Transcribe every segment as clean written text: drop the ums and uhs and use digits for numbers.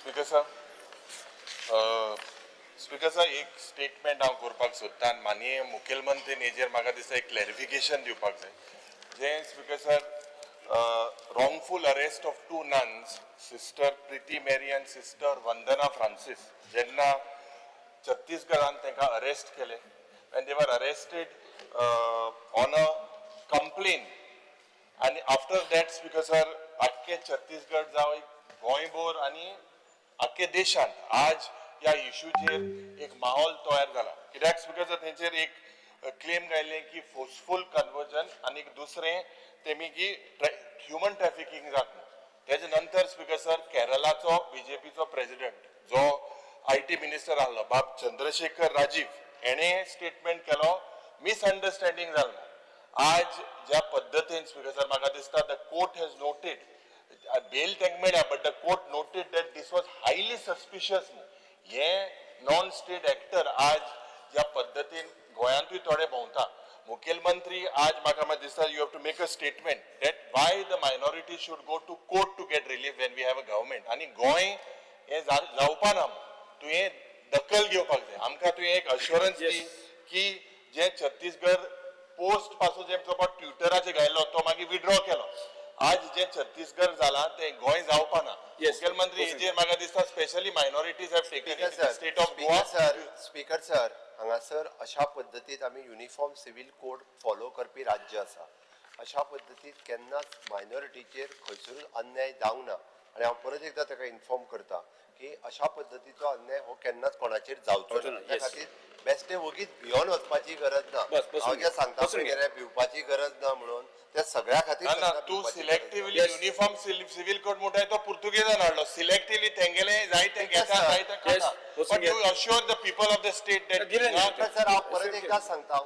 Speaker साहेब एक statement हांव करपाक सोदतां आनी माननीय मुखेलमंत्रीन हेजेर म्हाका दिसता एक क्लॅरिफिकेशन दिवपाक जाय जे स्पीकर साहेब wrongful arrest of two nuns, sister Priti Mary and sister Vandana Francis, जेन्ना छत्तीसगडान तांकां अरेस्ट केले and they were arrested on a complaint and after that speaker sir आख्खे छत्तीसगड जावं गोंयभर आनी आख्खे देशांत आज ह्या इश्यूचेर एक माहोल तयार जाला कित्याक स्पीकर सर तेंचेर एक क्लेम घायले की फोर्सफुल कन्वर्जन आनी दुसरें तेमी की ह्युमन ट्रॅफिकिंग जाता तेजे नंतर स्पीकर सर केरलाचो बीजेपीचो प्रेसिडेंट जो IT मिनिस्टर आहलो बाब चंद्रशेखर राजीव हेणे स्टेटमेंट केलो मिसअंडरस्टँडिंग जालो आज ज्या पद्धतीन स्पीकर सर म्हाका दिसता the court has noted bail तांकां मेळ्ळ्या but the court noted that this was highly suspicious हे नॉन स्टेट एक्टर आज ज्या पद्धतीन गोंयांतूय थोडे भोंवता मुखेलमंत्री आज म्हाका दिसता you have to make a statement that why the minority should go to court to get relief when we have a government आनी गोंय हे जावपा ना तुवें दखल घेवपाक जाय आमकां तुवें एक अश्युरन्स दी की जे छत्तीसगड पोस्ट पासून जे ट्विटराचेर घायलो तो मागीर विड्रॉ केलो आज जे छत्तीसगड जाला ते गोंय जावपा ना मुखेलमंत्री हेजेर म्हाका दिसता specially minorities have taken state of Goa speaker sir हांगासर अशा पद्दतीन आमी युनिफॉर्म सिव्हिल कोड फॉलो करपी राज्य आसा अशा पद्दतीन केन्नाच मायनॉरिटीचेर खंयसरूच अन्याय जावंक ना आनी हांव परत एकदां ताका इन्फॉर्म करता की अशा पद्दतीचो अन्याय हो केन्नाच कोणाचेर जावचो ना त्या खातीर बेश्टे वगीच भियोन वचपाची गरज ना हांव जे सांगता पळय भिवपाची गरज ना म्हणून त्या सगळ्या खातीर तू सिलेक्टिव्हली युनिफॉर्म सिव्हिल कोड म्हणटाय तो पुर्तुगेजान हाडलो सिलेक्टिव्हली तेंगेले जाय ते घेता जाय ते खाता but you assure the people of the state that sir हांव परत एकदा सांगता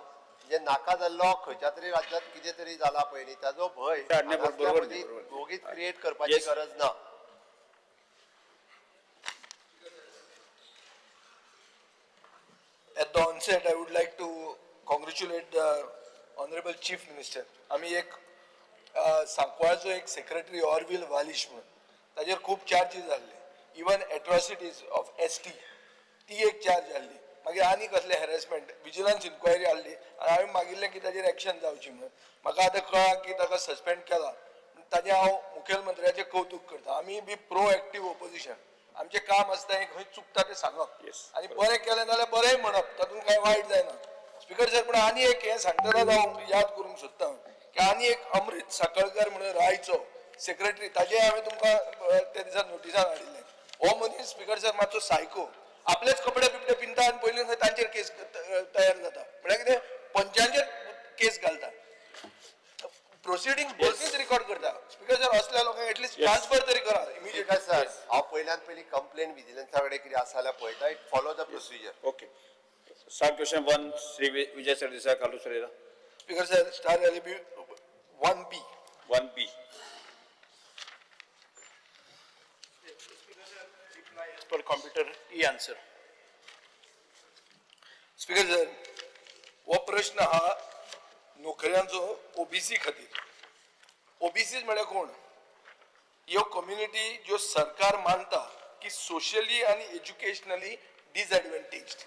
जे नाका जाल्लो खंयच्या तरी राज्यांत कितें तरी जाला पळय न्ही ताजो भंय वगीच क्रिएट करपाची गरज ना At the onset, I would like to congratulate the Honorable Chief Minister. आम्ही एक सांकवाळचो एक सेक्रेटरी ऑरविल वालिश म्हणून ताजेर खूब चार्जीस जाल्ले इवन एट्रॉसिटीज ऑफ ST ती एक चार्ज जाल्ली मागीर आनी कसले हॅरेसमेंट विजिलन्स इन्क्वायरी हाडली आनी हांवें मागिल्लें की ताजेर एक्शन जावची म्हणून म्हाका आतां कळ्ळां की ताका सस्पेंड केला ताजें हांव मुखेलमंत्र्याचें कौतुक करता आमी बी प्रोएक्टीव ऑपोजिशन आमचें काम आसता हें खंय चुकता तें सांगप आनी बरें केलें जाल्यार बरेंय म्हणप तातूंत कांय वायट जायना स्पीकर सर पूण आनी एक हें सांगतना हांव याद करूंक सोदतां की आनी एक अमृत साकळकर म्हणून रायचो सेक्रेटरी ताजें हांवें तुमकां त्या दिसा नोटिसान हाडिल्लें हो मनीस स्पीकर सर मातसो सायको आपलेच कपडे बिपडे पिंता आनी पयलीं खंय तांचेर केस तयार जाता म्हळ्यार कितें पंचांचेर केस घालता प्रोसिडींग बसीच रिकॉर्ड करता स्पीकर सर असल्या लोकांक एटलीस्ट ट्रान्सफर तरी करा इमिजिएट सर हांव पयल्यान पयली कंप्लेन विजिलन्सा कडेन कितें आसा जाल्यार पळयता it follow the procedure okay sub question 1 Shri Vijay Sardesai कालू सरेरा speaker sir star LB 1B 1B पर कंप्यूटर ई आन्सर स्पीकर सर हो प्रश्न हा नोकऱ्यांचो OBC खातीर OBCज म्हळ्यार कोण ह्यो कम्युनिटी ज्यो सरकार मानता की सोशली आनी एज्युकेशनली डिसएडवांटेज्ड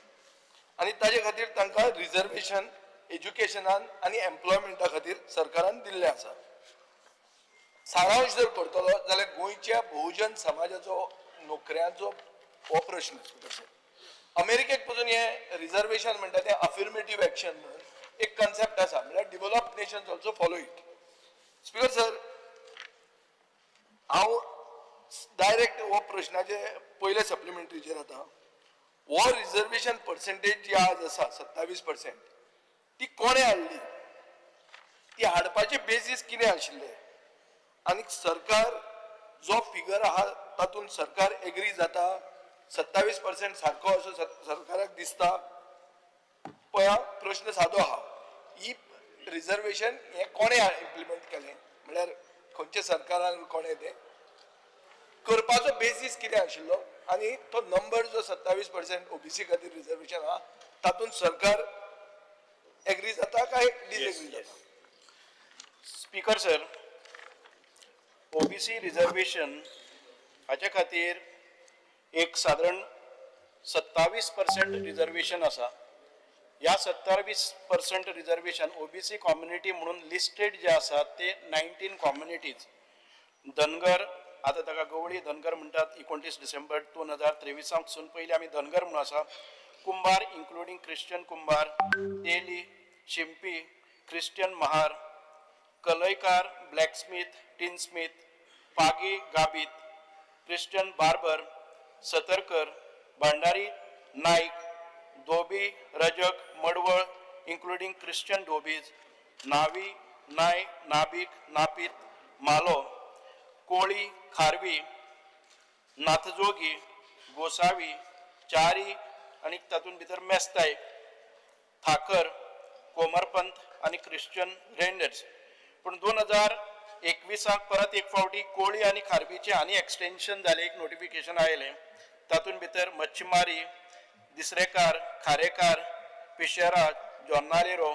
आनी ताजे खातीर तांकां रिजर्वेशन एज्युकेशनान आनी एम्प्लॉयमेंटा खातीर सरकारान दिल्लें आसा सारांश जर करतलो जाल्यार गोंयच्या बहुजन समाजाचो नोकऱ्यांचो हो प्रश्न अमेरिकेक पासून हे रिजर्वेशन म्हणटा तें अफर्मेटिव्ह एक्शन म्हणून एक कन्सेप्ट आसा म्हळ्यार developed nations also follow it speaker sir हांव डायरेक्ट हो प्रश्नाचे पयले सप्लिमेंटरीचेर आता हो रिजर्वेशन पर्सेंटेज जी आज आसा 27% ती कोणे हाडली ती हाडपाचे बेसीस कितें आशिल्ले आनी सरकार जो फिगर आहा तातूंत सरकार एग्री जाता 27% सारको असो सरकाराक दिसता पळय प्रश्न सादो आहा ही रिजर्वेशन हे कोणे इम्प्लिमेंट केलें म्हळ्यार खंयच्या सरकारान कोणे तें करपाचो बेसीस कितें आशिल्लो आनी तो नंबर जो 27% OBC खातीर रिजर्वेशन आहा तातूंत सरकार एग्री जाता काय डिसएग्री जाता स्पीकर सर OBC रिजर्वेशन हाच्या खातीर एक साधारण 27% रिझर्वेशन असा. या 27% रिझर्वेशन ओबीसी कम्युनिटी म्हणून लिस्टेड जे आसात ते 19 कम्युनिटीज. धनगर, आता ताका गवळी धनगर म्हणटात, 29 डिसेंबर 2023 पासून पयलीं आमी धनगर म्हणून आसा. कुंभार इन्क्लुडींग क्रिश्चन कुंभार, तेली, शिंपी, क्रिश्चन महार, कलयकार, ब्लॅकस्मिथ, टिनस्मिथ, पागी गाबीत, क्रिश्चन बार्बर, सतरकर, भांडारी नाईक, धोबी, रजक, मडवळ इन्क्लुडींग क्रिश्चन धोबीज, नावी, नाय, नाबिक, नापीत, मालो, कोळी, खारवी, नाथजोगी, गोसावी, चारी आणि तातूंत भितर मेस्ताय, थाकर, कोमरपंत आणि क्रिश्चन रेंडर्स. पण 2021 परत एक फावटी कोळी आणि खारवीचे आनी एक्सटेन्शन जाले, एक नोटिफिकेशन आयले. तातूंत भितर मच्छीमारी, दिसरेकार, खारेकार, पिशेरा, जोन्नालेरो,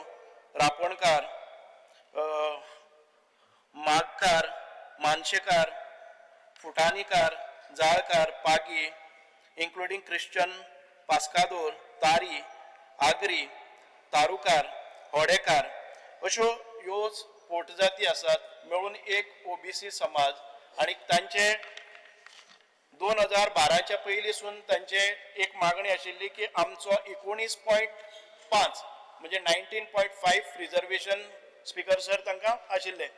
रापणकार, मागकार, मानशेकार, फुटाणीकार, जाळकार, पागी इन्क्लुडींग क्रिश्चन, पास्कादोर, तारी, आगरी, तारुकार, होडेकार अश्यो ह्यो पोटजाती आसात मेळून एक ओबीसी समाज. आणि तांचे 2012च्या पयलींसून तांचे एक मागणी आशिल्ली की आमचो 19.5 म्हणजे 19.5 रिझर्वेशन स्पीकर सर तांकां आशिल्ले.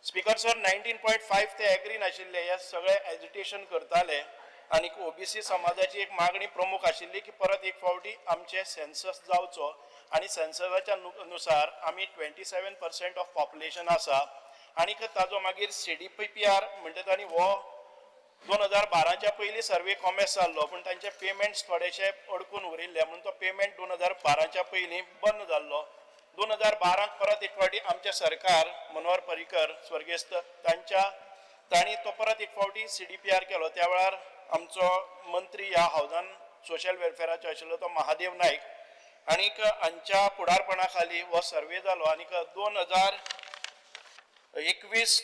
स्पीकर सर 19.5 ते एग्री नाशिल्ले, हे सगळे एजिटेशन करताले. आणि ओबीसी समाजाची एक मागणी प्रमुख आशिल्ली की परत एक फावटी आमचे सेन्सस जावचो. आणि सेन्ससाच्या नुसार आमी 27% ऑफ पॉप्युलेशन आसा. आणि ताजो मागीर CDPR म्हणटात आनी हो 2012च्या पयलीं सर्वे कॉमेस जाल्लो, पण तांचे पेमेंट्स थोडेशे अडकून उरिल्ले म्हणून तो पेमेंट 2012च्या पयलीं बंद जाल्लो. 2012 परत एक फावटी आमचे सरकार मनोहर पर्रीकर स्वर्गेस्त तांणी तो परत एक फावटी CDPR केलो. त्या वेळार आमचो मंत्री ह्या हावजान सोशल वेलफेअराचो आशिल्लो तो महादेव नायक. आनीक हांच्या फुडारपणा खाली हो सर्वे जालो. आनीक 2021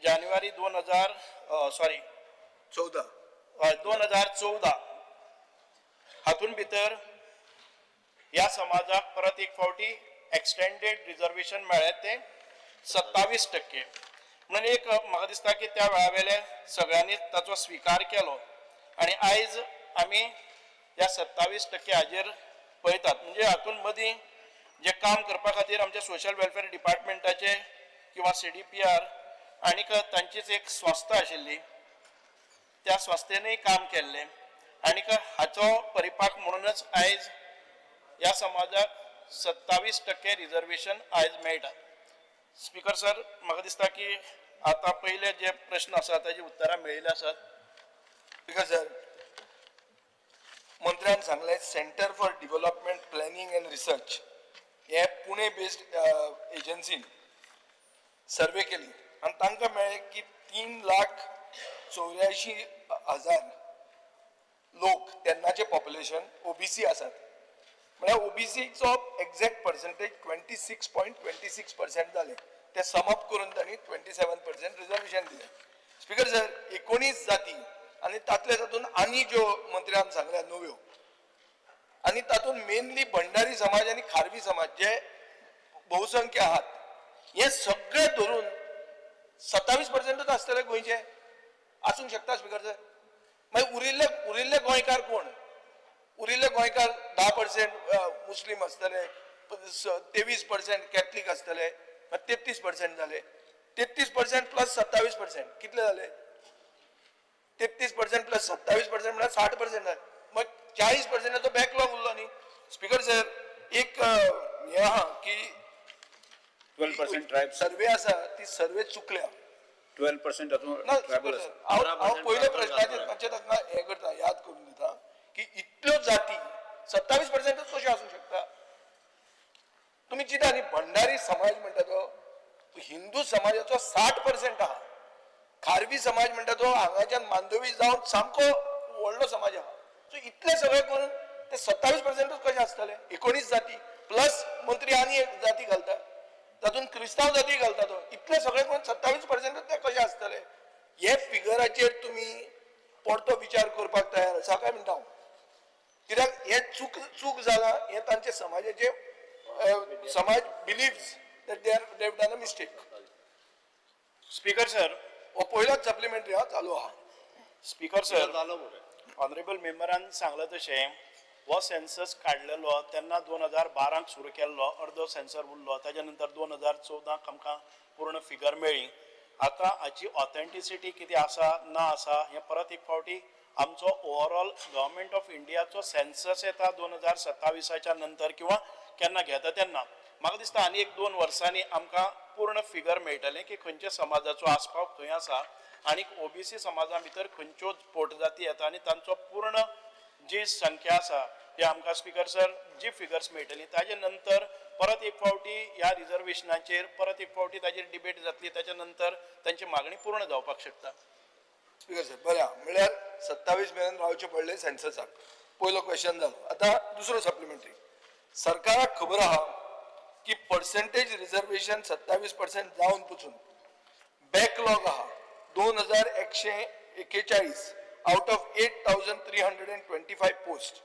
जानेवारी 2014 हातून भितर ह्या समाजाक परत एक फावटी एक्सटेंडेड रिझर्वेशन मेळ्ळें ते 27%. म्हणून एक म्हाका दिसता की त्या वेळा वेले सगळ्यांनी ताचो स्विकार केलो. आणि आयज आमी ह्या 27% हाजेर पळयतात. म्हणजे हातून मदीं जे काम करपा खातीर आमच्या सोशल वेलफेअर डिपार्टमेंटाचे किंवा CDPR आनीक तांचीच एक संस्था आशिल्ली, त्या संस्थेनूय काम केल्लें. आनीक हाचो परिपाक म्हणूनच आयज ह्या समाजाक 27% रिझर्वेशन आयज मेळटा. स्पीकर सर, म्हाका दिसता की आता पहिले जे प्रश्न आसात ताजी उतरां मेळिल्ली आसात. स्पीकर सर, मंत्र्यान सांगले centre for development planning and research हे पुणे बेस्ड एजन्सीन सर्वे केली आणि तांकां मेळ्ळें की 3,84,000 लोक तेन्नाचे पॉप्युलेशन ओबीसी आसात. म्हळ्यार ओबीसीचो एक्झॅक्ट पर्संटेज 26.26% जाले. ते समअप करून तांणी 27% रिझर्वेशन दिले. स्पीकर सर, 19 जाती आणि तातून आनी ज्यो मंत्र्यान सांगल्या नव्यो, आणि तातून मेनली भंडारी समाज आणि खारवी समाज जे बहुसंख्य आहात, हे सगळे धरून 27%च आसतले गोंयचे आसूंक शकता. स्पीकर सर, मागीर उरिल्ले गोंयकार कोण? उरिल्ले गोंयकार 10% मुस्लीम आसतले, 23% कॅथलीक आसतले, 33% जाले. 33% प्लस 27% कितले जाले? 33% प्लस 27% म्हणजे 60% जाले. मग 40% तो बॅकलॉग उरलो न्ही. स्पीकर सर, एक हे आहा की 12% ट्रायब्स, सर्वे आसा ती सर्वे चुकल्या. 12% हातूंत ना ट्रायबल सर, आसा. हांव पयले प्रश्नाचेर मातशें ताका हे करता, याद करून दिता की इतल्यो जाती 27%च कशें आसूंक शकता? तुम्ही चिंता न्ही, भंडारी समाज म्हणटा तो हिंदू समाजाचो 60% आहा. खारवी समाज म्हणटा तो हांगाच्यान मांडवी जावन सामको व्हडलो समाज आहा. सो इतले सगळे करून ते 27%च कशें आसतले? 19 जाती प्लस मंत्री आनी एक जाती घालता, तातूंत क्रिस्तांव जाती घालता तो, इतले सगळे करून 27% ते कशें आसतले? हे फिगराचेर तुमी परतो विचार करपाक तयार आसा काय म्हणटा हांव कित्याक हे चूक जाला हे तांचे समाजाचे समाज believes that they have done a mistake. Speaker sir, हो पयलोच सप्लिमेंटरी हा चालू आहा. स्पीकर सर, ऑनरेबल मेंबरान सांगला तशें हो सेन्सस काडलेलो तेन्ना 2012 सुरू केल्लो, अर्दो सेन्सर उरलो, ताच्या नंतर 2014 आमकां पूर्ण फिगर मेळ्ळी. आतां हाची ऑथेंटिसिटी कितें आसा ना आसा हें परत एक फावटी आमचो ओवरऑल गव्हर्मेंट ऑफ इंडियाचो सेन्सस येता 2027 नंतर किंवा केन्ना घेता तेन्ना म्हाका दिसता आनी 1-2 वर्सांनी आमकां पूर्ण फिगर मेळटलें की खंयच्या समाजाचो आस्पाव खंय आसा आनी ओबीसी समाजा भितर खंयच्यो पोटजाती येता आनी तांचो पूर्ण जी संख्या आसा ती आमकां स्पीकर सर जी फिगर्स मेळटली ताजे नंतर परत एक फावटी ह्या रिजर्वेशनाचेर परत एक फावटी ताजेर डिबेट जातली, ताच्या नंतर तांची मागणी पूर्ण जावपाक शकता. स्पीकर सर बरें आहा म्हळ्यार 27 मेरेन रावचें पडलें सेन्ससाक. पयलो क्वेश्चन जालो. आतां दुसरो सप्लिमेंटरी. सरकाराक खबर आहा की पर्सेंटेज रिजर्वेशन 27% जावन पसून बॅकलॉग आहा 2141 आउट ऑफ 8325 पोस्ट.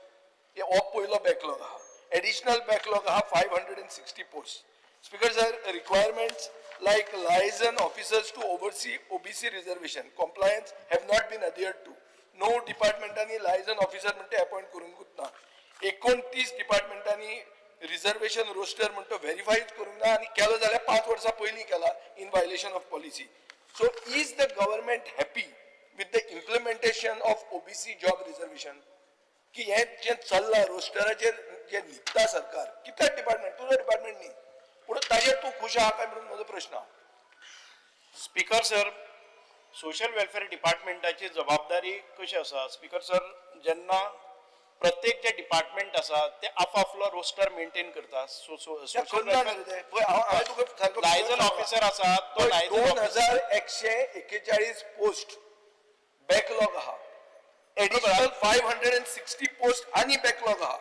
हो पयलो बॅकलॉग आहा. एडिशनल बॅकलॉग आहा 560 post. Speaker sir, requirements like liaison officers to oversee OBC reservation compliance have not been adhered to. No departmentani liaison officer म्हणते appoint करूंकूच ना. 29 डिपार्टमेंटांनी reservation roster म्हणतो व्हेरीफायच करूंक ना आनी केलो जाल्यार 5 वर्सां पयलीं केला in violation of policy. So is the government happy with the implementation of OBC job reservation की हे जे चल्ला रोस्टराचेर जे न्हिदता सरकार कित्याक डिपार्टमेंट तुजो डिपार्टमेंट न्ही पूण ताजेर तूं खुश आहा काय म्हणून म्हजो प्रश्न. स्पीकर सर, सोशल वेलफेअर डिपार्टमेंटाची जबाबदारी कशी आसा स्पीकर सर, जेन्ना प्रत्येक जे डिपार्टमेंट आसा ते आपापलो रोस्टर मेंटेन करता. लायझन ऑफिसर आसा तो लायझन 2141 पोस्ट बॅकलॉग आहा. एडिशनल 560 पोस्ट आनी बॅकलॉग आहा.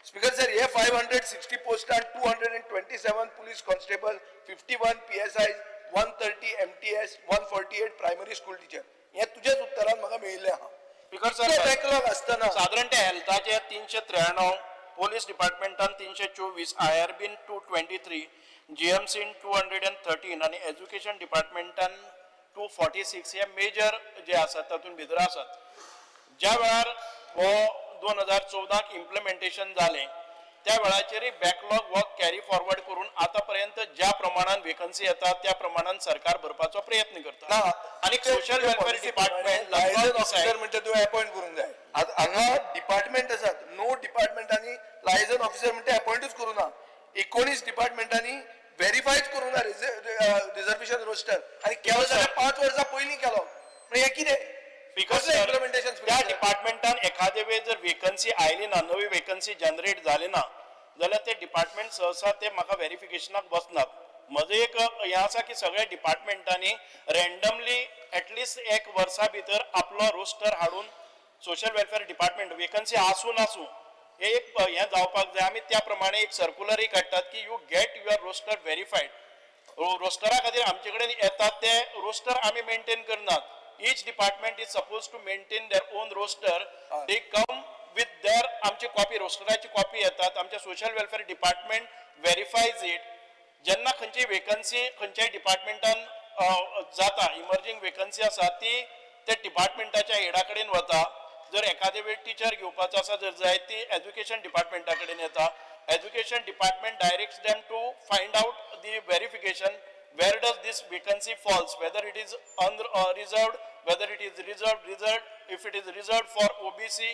स्पीकर सर हे 560 पोस्टान 227 police constable, 51 PSI, 130 MTS, 148 primary school teacher हे तुझेच उत्तरान म्हाका मेळिल्लें आहा. स्पीकर सर, बॅकलॉग आसतना साधारण ते हेल्थाचे 393, पोलीस डिपार्टमेंटान 324, IRBन 223, GMCन 213 आणि एज्युकेशन डिपार्टमेंटान 246 हे मेजर जे आसात तातूंत भितर आसात. ज्या वेळार हो 2014 इम्प्लिमेंटेशन जालें त्या वेळाचेरय बॅकलॉग वर्क कॅरी फॉरवर्ड करून आतापर्यंत ज्या प्रमाणात वेकन्सी येतात त्या प्रमाणात सरकार भरपाचो प्रयत्न करता. आणि सोशल वेलफेअर डिपार्टमेंट लायझन ऑफिसर म्हणटा तूं अपॉइंट करूंक जाय. हांगा डिपार्टमेंट आसात, नो डिपार्टमेंटांनी लायझन ऑफिसर म्हणटा अपॉइंटूच करूं ना. 19 डिपार्टमेंटांनी व्हेरीफायच करूं ना रिजर्वेशन रोस्टर आनी केलो जाल्यार 5 वर्सां पयलीं केलो. म्हणजे हे कितें इम्प्लिमेंटेशन? त्या डिपार्टमेंटान एखादे वेळ जर वेकन्सी आयली ना, नवी वेकन्सी जनरेट जाली ना जाल्यार ते डिपार्टमेंट सहसा ते म्हाका व्हेरिफिकेशनाक बसनात. म्हजो एक हें आसा की सगळ्या डिपार्टमेंटांनी रँडमली एटलिस्ट 1 वर्सा भितर आपलो रोस्टर हाडून सोशल वेलफेअर डिपार्टमेंट वेकन्सी आसूं नासूं हे एक हें जावपाक जाय. आमी त्या प्रमाणे एक सर्क्युलरय काडटात की you get your roster verified. रोस्टरा खातीर आमचे कडेन येतात ते रोस्टर आमी मेंटेन करनात. Each department is supposed to maintain their own roster. They come with their आमची कॉपी रोस्टराची कॉपी येतात. आमच्या सोशल वेलफेअर डिपार्टमेंट व्हेरीफायज इट. जेन्ना खंयची वेकन्सी खंयच्याय डिपार्टमेंटान जाता, इमर्जिंग वेकन्सी आसा ती त्या डिपार्टमेंटाच्या हेडा कडेन वता. जर एखादे वेळ टीचर घेवपाचो आसा जर जाय ती एज्युकेशन डिपार्टमेंटा कडेन येता. Education department directs them to find out the verification where does this vacancy falls, whether it is reserved, whether it is reserved, if it is reserved for OBC,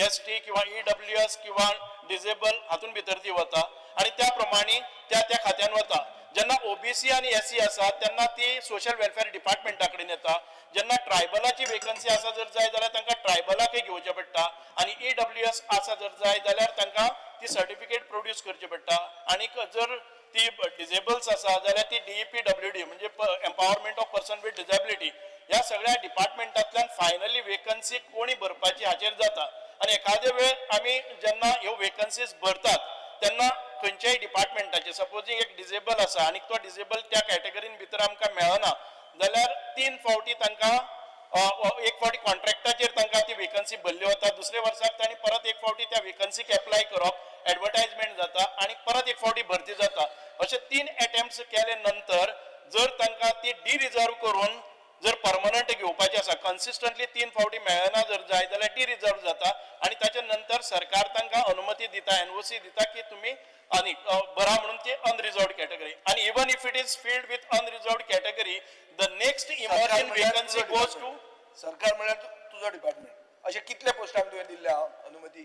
ST किंवा EWS किंवा disable हातून भितर ती वता आणि त्या प्रमाणे त्या खात्यान वता. जेन्ना OBC आणि SC आसा तेन्ना ती सोशल वेलफेअर डिपार्टमेंटा कडेन येता. जेन्ना ट्रायबलाची वेकन्सी आसा जर जाय जाल्यार तांकां ट्रायबलाकय घेवचें पडटा आणि EWS आसा जर जाय जाल्यार तांकां ती सर्टिफिकेट प्रोड्यूस करची पडटा. आणि जर ती डिसेबल्स आसा जाल्यार ती DEPWD म्हणजे empowerment of person with disability ह्या सगळ्या डिपार्टमेंटांतल्यान फायनली वेकन्सी कोणी भरपाची हाचेर जाता. आणि एखादे वेळ आमी जेन्ना ह्यो वेकन्सीज भरतात तेन्ना खंयच्याय डिपार्टमेंटाचे सपोजींग एक डिसेबल आसा आणि तो डिसेबल त्या कॅटेगरीन भितर आमकां मेळना जाल्यार 3 फावटी तांकां एक फावटी कॉन्ट्रॅक्टाचेर तांकां ती वेकन्सी भरली वता, दुसऱ्या वर्साक तांणी परत एक फावटी त्या वेकन्सीक एप्लाय करप, एडवर्टायजमेंट जाता आनी परत एक फावटी भरती जाता. अशे 3 अटेम्प्ट्स केले नंतर जर तांकां ती डिरिजर्व करून जर परमनंट घेवपाचें आसा, कन्सिस्टंटली 3 फावटी मेळना जर जाय जाल्यार डिरिजर्व जाता आनी ताच्या नंतर सरकार तांकां अनुमती दिता, एनओसी दिता की तुमी आनी बरा म्हणून ती अनरिजर्वड कॅटेगरी. आनी even if it is filled with unreserved category, the next emerging vacancy goes to सरकार म्हळ्यार तुजो डिपार्टमेंट. अशे कितले पोस्टांक तुवें दिल्ले अनुमती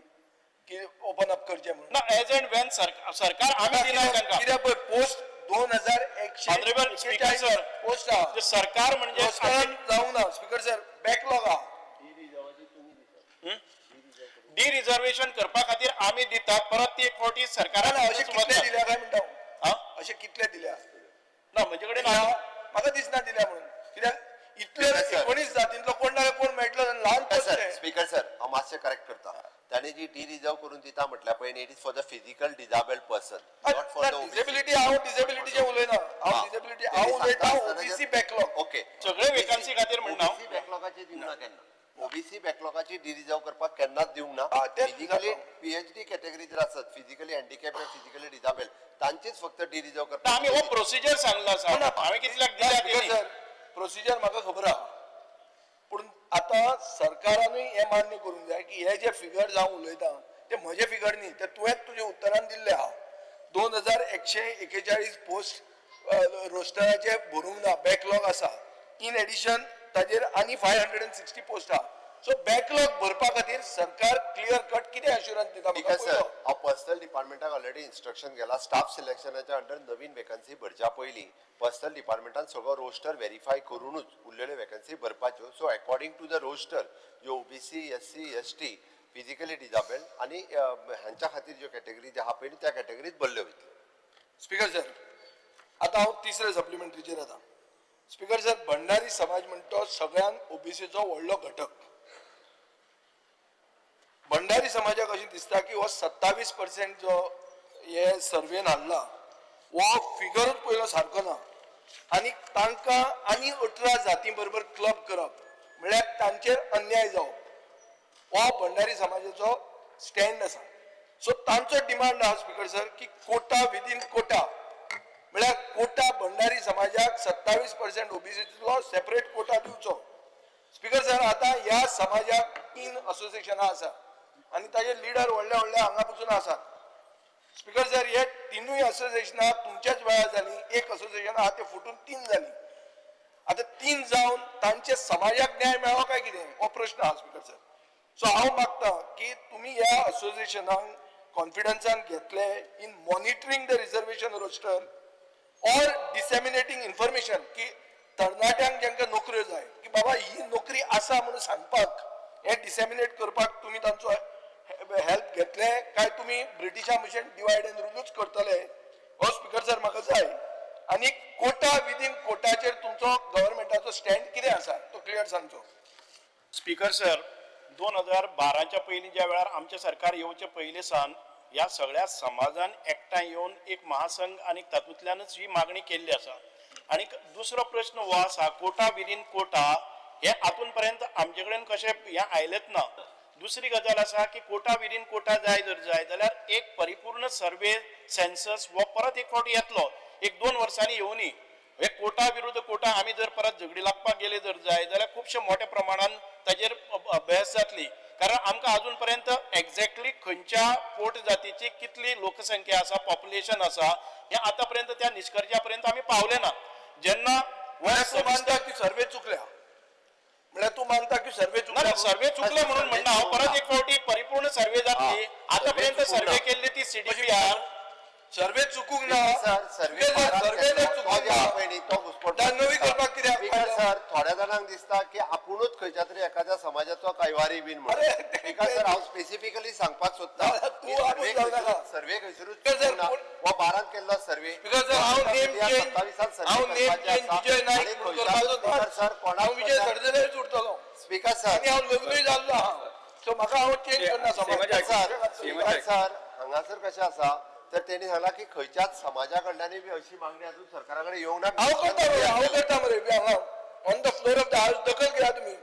की ओपन अप करचे म्हणून? ना एज एंड वेन सरकार आमी दिला तांकां. कित्याक पळय post 2141 Honorable Speaker sir, post आहा. जे सरकार म्हणजे रोस्टरान जावंक ना स्पीकर सर, बॅकलॉग आहा. डिरिजर्वेशन करपा खातीर आमी दितात, परत ती एक फावटी अशे सरकारान कितले दिल्या काय म्हणटा हांव? हा? अशे कितले दिल्या? ना म्हणजे कडेन म्हाका दिसना दिल्या म्हणून. कित्याक इतले Sir. 19 जातींतलो कोण ना कोण मेळटलो ल्हान पोस्ट सर ते. स्पीकर सर हांव मातशें करेक्ट करता. ताणी जी डिरिजर्व करून दिता म्हटल्या पळय it is for the physical disabled person, not for the disability हांव डिसेबिलिटीचे उलयना. हांव डिसेबिलिटी हांव उलयता ओबीसी बॅकलॉग. ओके सगळे वेकन्सी खातीर म्हणना हांव. ओबीसी बॅकलॉगाची दिवंक ना केन्ना. ओबीसी बॅकलॉगाची डिरिजर्व करपाक केन्नाच दिवंक ना. तेच फिजिकली जाता. पीएचडी कॅटेगरी जर आसत, फिजिकली हँडिकॅप फिजिकली डिजेबल्ड, तांचीच फक्त डिरिजर्व ना करपाक. आमी हो प्रोसिजर सांगला आसा, हांवें कितल्याक दिल्या तेणी. सर प्रोसिजर म्हाका खबर आहा, पूण आता सरकारानूय हे मान्य करूंक जाय की हे जे फिगर हांव उलयता ते म्हजे फिगर न्ही, ते तुवेंच तुज्या उत्तरान दिल्ले आहा. 2141 पोस्ट रोस्टराचे भरूंक ना, बॅकलॉग आसा. इन एडिशन ताजेर आनी 560 पोस्ट आहा. सो बॅकलॉग भरपा खातीर सरकार क्लियर कट कितें अश्युरन्स दिता म्हाका बिकॉज सर पळयलो. हांव पर्सनल डिपार्टमेंटाक ऑलरेडी इन्स्ट्रक्शन गेला, स्टाफ सिलेक्शनाच्या अंडर नवीन वेकन्सी भरच्या पयलीं पर्सनल डिपार्टमेंटान सगळो रोस्टर व्हेरीफाय करूनच उरलेल्यो वेकन्सी भरपाच्यो. So according to the roster ज्यो OBC, SC, ST, physically disabled आनी हांच्या खातीर ज्यो कॅटेगरी जे आहा पळय त्या कॅटेगरीत भरल्यो वयतल्यो. स्पीकर सर, आता हांव तिसरे सप्लिमेंटरीचेर येता. स्पीकर सर, भंडारी समाज म्हणटा सगळ्यान ओबीसीचो व्हडलो घटक. भंडारी समाजाक अशें दिसता की हो 27% जो हे सर्वेन हाडला हो फिगरूच पयलो सारको ना आनी तांकां आनी 18 जाती बरोबर क्लब करप म्हळ्यार तांचेर अन्याय जावप हो भंडारी समाजाचो स्टँड आसा. सो तांचो डिमांड आहा स्पीकर सर की कोटा विदीन कोटा, म्हळ्यार कोटा भंडारी समाजाक 27% ओबीसीचो सेपरेट कोटा दिवचो. स्पीकर सर, आता ह्या समाजाक 3 असोसिएशनां आसा आनी ताजे लिडर व्हडले व्हडले हांगा पसून आसात. स्पीकर सर, हे 3 असोसिएशनां तुमच्याच वेळार जाली, एक असोसिएशन आहा ते फुटून 3 जाली. आता 3 जावन तांचे समाजाक न्याय मेळ्ळो काय कितें हो प्रश्न आहा स्पीकर सर. सो हांव मागता की तुमी ह्या असोसिएशनाक कॉन्फिडन्सान घेतले in monitoring the reservation roster और डिसेमिनेटिंग इन्फॉर्मेशन की तरणाट्यांक जांकां नोकऱ्यो जाय की बाबा ही नोकरी आसा म्हणून सांगपाक हे डिसेमिनेट करपाक तुमी तांचो हेल्प घेतले काय तुमी ब्रिटिशा भशेन डिवायड एंड रूलूच करतले हो स्पीकर सर म्हाका जाय. आनी कोटा विदीन कोटाचेर तुमचो गव्हर्नमेंटाचो स्टँड कितें आसा तो क्लियर सांगचो. स्पीकर सर, 2012च्या पयलीं ज्या वेळार आमचे सरकार येवचे पयले सावन ह्या सगळ्या समाजान एकठांय येवन एक महासंघ आनी तातूंतल्यानच ही मागणी केल्ली आसा. आनी दुसरो प्रश्न हो आसा कोटा विदीन कोटा, हे आतून पर्यंत आमचे कडेन कशें हे आयलेत ना. दुसरी गजाल आसा की कोटा विदीन कोटा जाय जाल्यार एक परिपूर्ण सर्वे सेन्सस हो परत एक फावटी येतलो, 1-2 वर्सांनी येवनी. हे कोटा विरुद्ध कोटा आमी जर परत झगडी लागपाक गेले जर जाय जाल्यार खुबशे मोठ्या प्रमाणान ताजेर अभ्यास जातली. कारण आमकां अजून पर्यंत एक्झॅक्टली खंयच्या पोट जातीची कितली लोकसंख्या आसा, पॉप्युलेशन आसा, हे आतां पर्यंत त्या निष्कर्शा पर्यंत आमी पावले ना. जेन्ना तूं मानता की सर्वे चुकल्या, म्हळ्यार तू मानता की सर्वे चुकल्या. सर्वे चुकले म्हणून म्हणणं हांव परत एक फावटी परिपूर्ण सर्वे जातली. आतापर्यंत सर्वे केल्ली ती CDPR सर्वे चुकूंक ना. सर्वे सर्वे चुकूंक ना. नवी करपाक कित्याक? स्पीकर सर, थोड्या जाणांक दिसता की आपुणूच खंयच्या तरी एखाद्या समाजाचो कैवारी बीन म्हणून. स्पीकर सर, हांव स्पेसिफिकली सांगपाक सोदता तू आपूण जावं नाका. सर्वे खंयसरूच स्पीकर सर, हो 12 केल्लो सर्वे. स्पीकर सर, हांव नेम चेंज विजय नाईक म्हणून करपाचो. हांव विजय सरदेसाय उरतलो. स्पीकर सर, आनी हांव लग्नूय जाल्लो आहा. सो म्हाका हांव चेंज करना स्पीकर सर, हांगासर कशें आसा तर तेणी सांगला की खंयच्याच समाजा कडल्यानय बी अशी मागणी अजून सरकारा कडेन येवंक ना. हांव करता मरे हांव करता मरे हांगा on the floor of the house दखल घेया तुमी.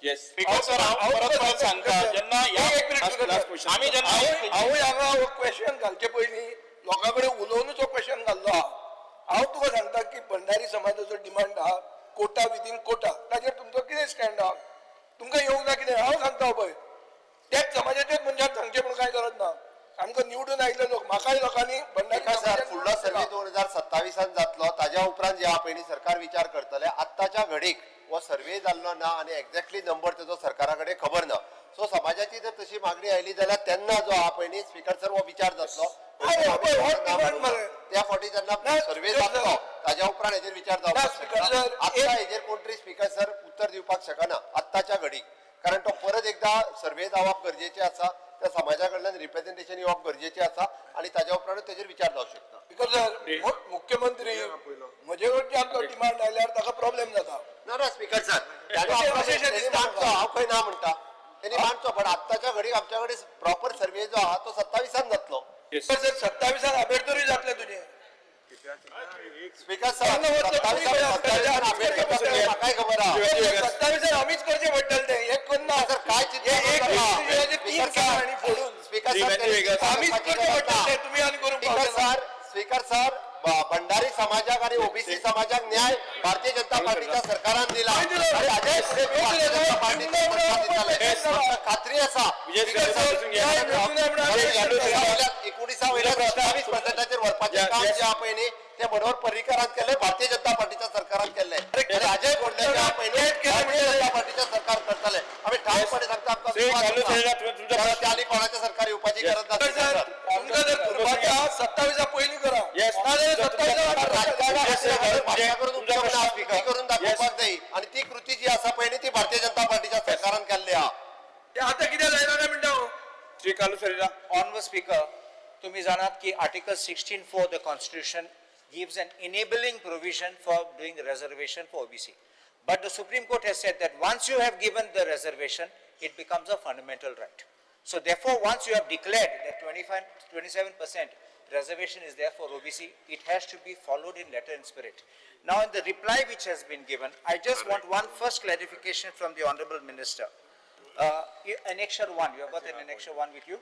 Yes. स्पीकर सर हांव परत परत सांगता जेन्ना ह्या एक मिनिट Last स्पीकर question. आम्ही जेन्ना हांवूय हांगा क्वेश्चन घालचे पयलीं लोकां कडेन उलोवनूच हो क्वेश्चन घाल्लो आहा हांव तुका सांगता की भंडारी समाजाचो डिमांड आहा कोटा विदीन कोटा ताजेर तुमचो कितें स्टँड आहा तुमकां येवंक ना कितें हांव सांगता पळय त्याच समाजाच्याच मनशाक सांगचें म्हणून कांय गरज ना आमकां निवडून आयिल्ले लोक म्हाकाय लोकांनी भंडारी एका सर समाजाक फुडलो सर्वे 2027 जातलो ताज्या उपरांत जे पयलीं सरकार विचार करतले आत्ताच्या घडीक हो सर्वे जाल्लो ना आणि एक्झॅक्टली नंबर तेजो सरकारा कडेन खबर ना सो समाजाची जर तशी मागणी आयली जाल्यार तेन्ना जो हा पयलीं स्पीकर सर हो विचार जातलो त्या फावटी जेन्ना सर्वे जातलो ताज्या उपरांत हेजेर विचार जावपाक स्पीकर शकता सर, आत्ता हेजेर कोण तरी स्पीकर सर उत्तर दिवपाक शकना आत्ताच्या घडीक कारण तो परत एकदा सर्वे जावप गरजेचें आसा त्या समाजा कडल्यान रिप्रेझेंटेशन येवप गरजेचें आसा आणि ताज्या उपरांत तेजेर विचार जावंक शकता स्पीकर सर मुख्यमंत्री म्हजे कडच्यान तो डिमांड आयल्यार ताका प्रॉब्लेम जाता ना स्पीकर सर अशें दिसता मांडचो हांव खंय ना म्हणटा तेणी मांडचो पण आत्ताच्या घडीक आमच्या कडेन प्रॉपर सर्वे जो आहा तो 27 जातलो Yes. सर 27 आंबेडकरूय जातले तुझे स्पीकर सर 27 आंबेडकर म्हाकाय खबर आहा 27 आमीच करचे पडटले ते एक करना सर काय तीन काम आणि फोडून स्पीकर सर आमीच करचे पडटले तुम्ही आणि करून स्पीकर सर भंडारी समाजाक आणि ओबीसी समाजाक न्याय भारतीय जनता पार्टीच्या सरकारान दिला आणि हाचे फुडें भारतीय जनता पार्टीचे सरकार दितले. म्हाका खात्री आसा एकोणिसा वयल्या 27% व्हरपाचें काम जे आहा पळय न्ही ते मनोहर पर्रीकरान केलें भारतीय जनता पार्टीच्या सरकारान केल्लें आणि हाजे फुडलें जे आहा पळय न्ही भारतीय जनता पार्टीचे सरकार करतले आमी ठामपणे सांगता आमकां विश्वास आसा. त्या आनी कोणाचें सरकार येवपाची गरज ना सर तुमकां जर करपाचें आहा 27 पयलीं करा भाषा करून उपयोग ना कृती करून दाखोवपाक जाय आणि ती कृती जी आसा पळय न्ही ती भारतीय जनता पार्टीच्या सरकारान केल्ली आहा ते आतां कितें जायना काय म्हणटा हांव Sri Kalu Sarila. Honorable Speaker, तुम्ही जाणात की Article 16(4) the Constitution gives an enabling provision for doing the reservation for OBC. But the Supreme Court has said that once you have given the reservation, it becomes a fundamental right. So therefore, once you have declared that 27% reservation is there for OBC, it has to be followed in letter and spirit. Now in the reply which has been given, I just want one first clarification from the Honorable Minister. Annexure 1, you have got an Annexure 1 with you?